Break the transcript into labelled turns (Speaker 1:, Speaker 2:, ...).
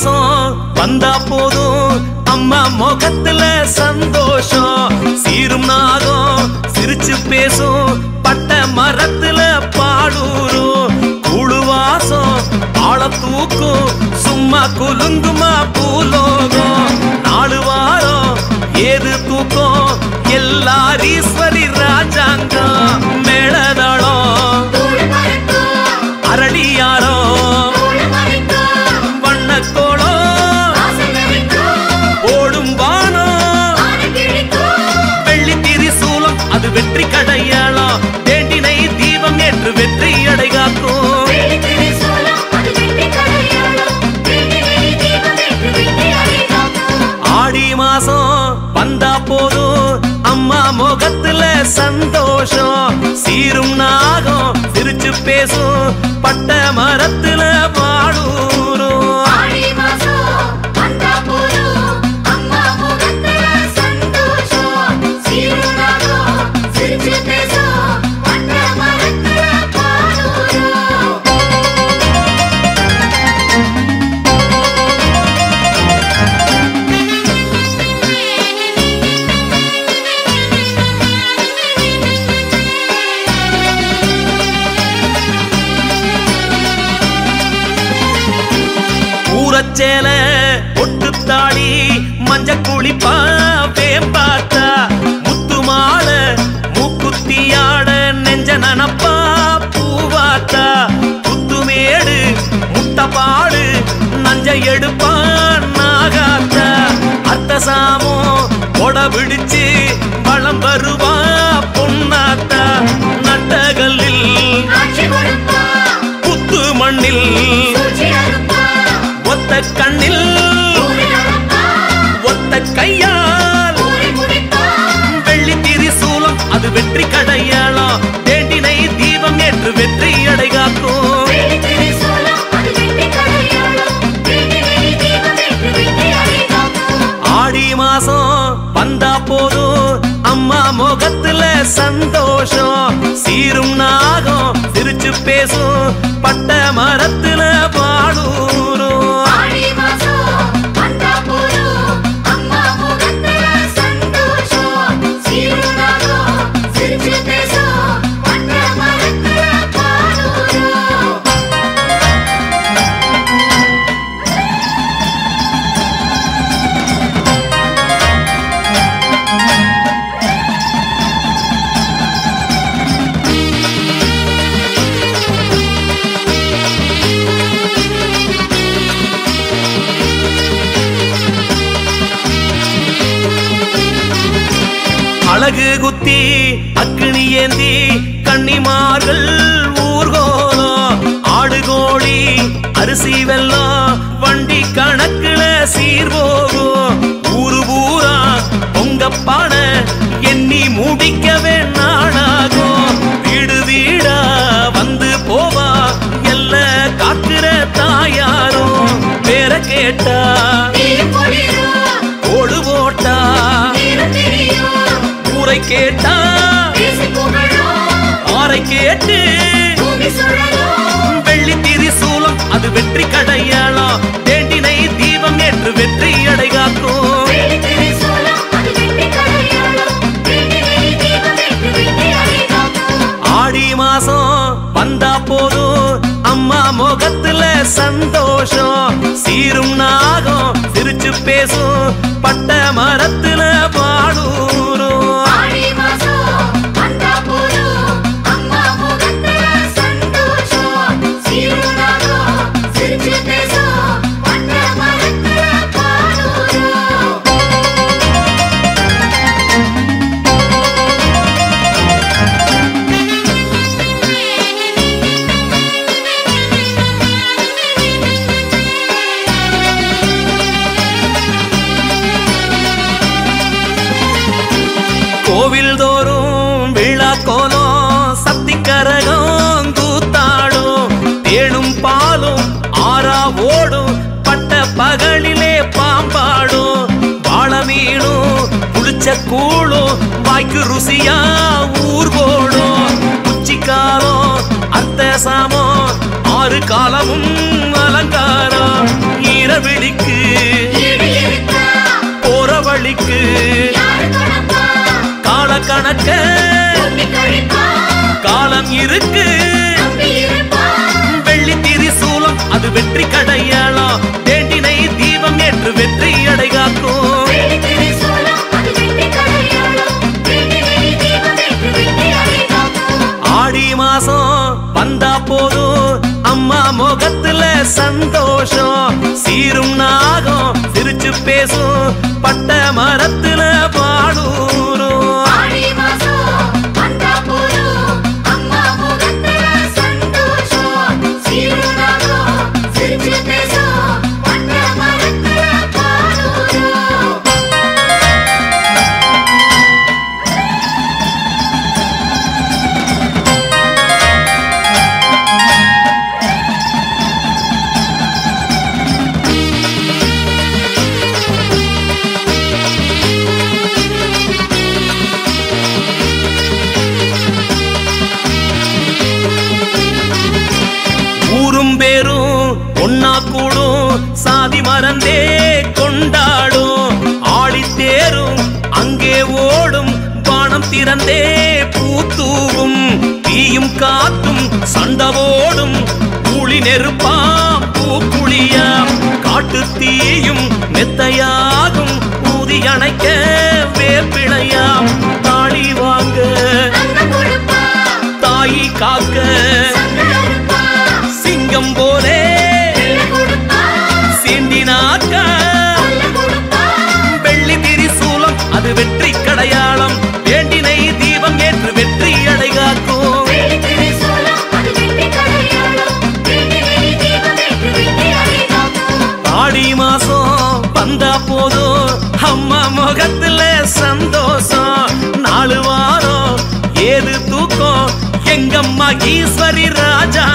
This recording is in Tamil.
Speaker 1: மாசம் வந்தா போதும் அம்மா முகத்துல சந்தோஷம் சீரும் நாகம் சிரிச்சு பேசும் பட்ட மரத்துல பாடூரும் கூழுவாசம் ஆள தூக்கும் சும்மா குலுங்குமா பூலோகம் 4 வாரம் ஏது தூக்கம் எல்லாரீஸ்வரி ராஜாங்கம் மேளதாளம் அரளியாரம் வண்ணக்கோளம் ஓடும் வானம் வெள்ளி திரிசூலம் அது வெற்றி கடையாளம் தேண்டினை தீபம் ஏற்று வெற்றி அடைகாக்கும் ஆடி மாசம் வந்தா போதும் அம்மா முகத்துல சந்தோஷம் சீரும் நாகம் சிரிச்சு பேசும் பட்ட மரத்துல பாடூரும் சேல ஒட்டுத்தாடி மஞ்ச குளிப்பா வேம்பாத்தா முத்து மாலை மூக்குத்தியாட நெஞ்ச நனப்பா பூவாத்தா புத்துமேடு முட்டப்பாடு நஞ்ச எடுப்பான் நாகாத்தா அர்த்தசாமோ கொட விடிச்சு வளம் வருவா பொன்னாத்தா நட்டகல்லில் புத்து மண்ணில் ஒத்த கண்ணில் ஒத்த கையால் வெள்ளி திரிசூலம் அது வெற்றி கடையாளம் தேண்டினை தீபம் ஏற்று வெற்றி அடைகாக்கும் ஆடி மாசம் வந்தா போதும் அம்மா முகத்துல சந்தோஷம் சீரும் நாகம் சிரிச்சு பேசும் பட்ட மரத்துல பாடூரும் அழகு குத்தி அக்கினி ஏந்தி கன்னிமார்கள் ஊர்கோலம் ஆடுகோழி அரிசி வெல்லம் வண்டி கணக்குல சீர்வோகும் ஊரு பூரா பொங்கப்பான எண்ணி முடிக்கவே நாடாகும் வீடு வீடா வந்து போவா எல்ல காக்குற தாயாரும் பேர கேட்டா ஓடு போட்டா ஊரை கேட்டா ஆரை கேட்டு வெள்ளி திரிசூலம் அது வெற்றி கடையாளம் தேண்டினை தீபம் ஏற்று வெற்றி அடைகாக்கும் ஆடி மாசம் வந்தா போதும் அம்மா முகத்துல சந்தோஷம் சீரும் நாகம் சிரிச்சு பேசும் பட்ட மரத்துல பாடூரும் கோவில் தோறும் விழா கோலம் சக்தி கரகம் கூத்தாடும் தேனும் பாலும் ஆறா ஓடும் பட்ட பகலிலே பாம்பாடும் வாழ மீனும் புளிச்ச கூழும் வாய்க்கு ருசியா ஊர் போடும் உச்சிக்காலம் அர்த்த சாமம் 6 காலமும் அலங்காரம் ஈரவிழி கணக்க காலம் இருக்கு வெள்ளி திரிசூலம் அது வெற்றி கடையாளம் வேண்டினை தீபம் ஏற்று வெற்றி அடைகாக்கும் ஆடி மாசம் வந்தா போதும் அம்மா முகத்துல சந்தோஷம் சீரும் நாகம் சிரிச்சு பேசும் பட்ட மரத்துல பாடூரும் ஒன்னா கூடும் சாதி மறந்தே கொண்டாடும் ஆடித்தேரும் அங்கே ஓடும் பானம் திறந்தே பூத்தூவும் தீயும் காத்தும் சண்டவோடும் புளி நெருப்பாம் பூப்புளியாம் காட்டு தீயும் மெத்தையாகும் ஊதி அணைக்க வேப்பிளையாம் தாளி வாங்க தாயி காக்க சிங்கம் போலே வெள்ளி திரிசூலம் அது வெற்றி கடையாளம் வேண்டினை தீபம் ஏற்று வெற்றி அடைகாக்கும் ஆடி மாசம் வந்தா போதும் அம்மா முகத்துல சந்தோஷம் 4 வாரம் ஏது தூக்கம் எங்கம்மா ஈஸ்வரி ராஜா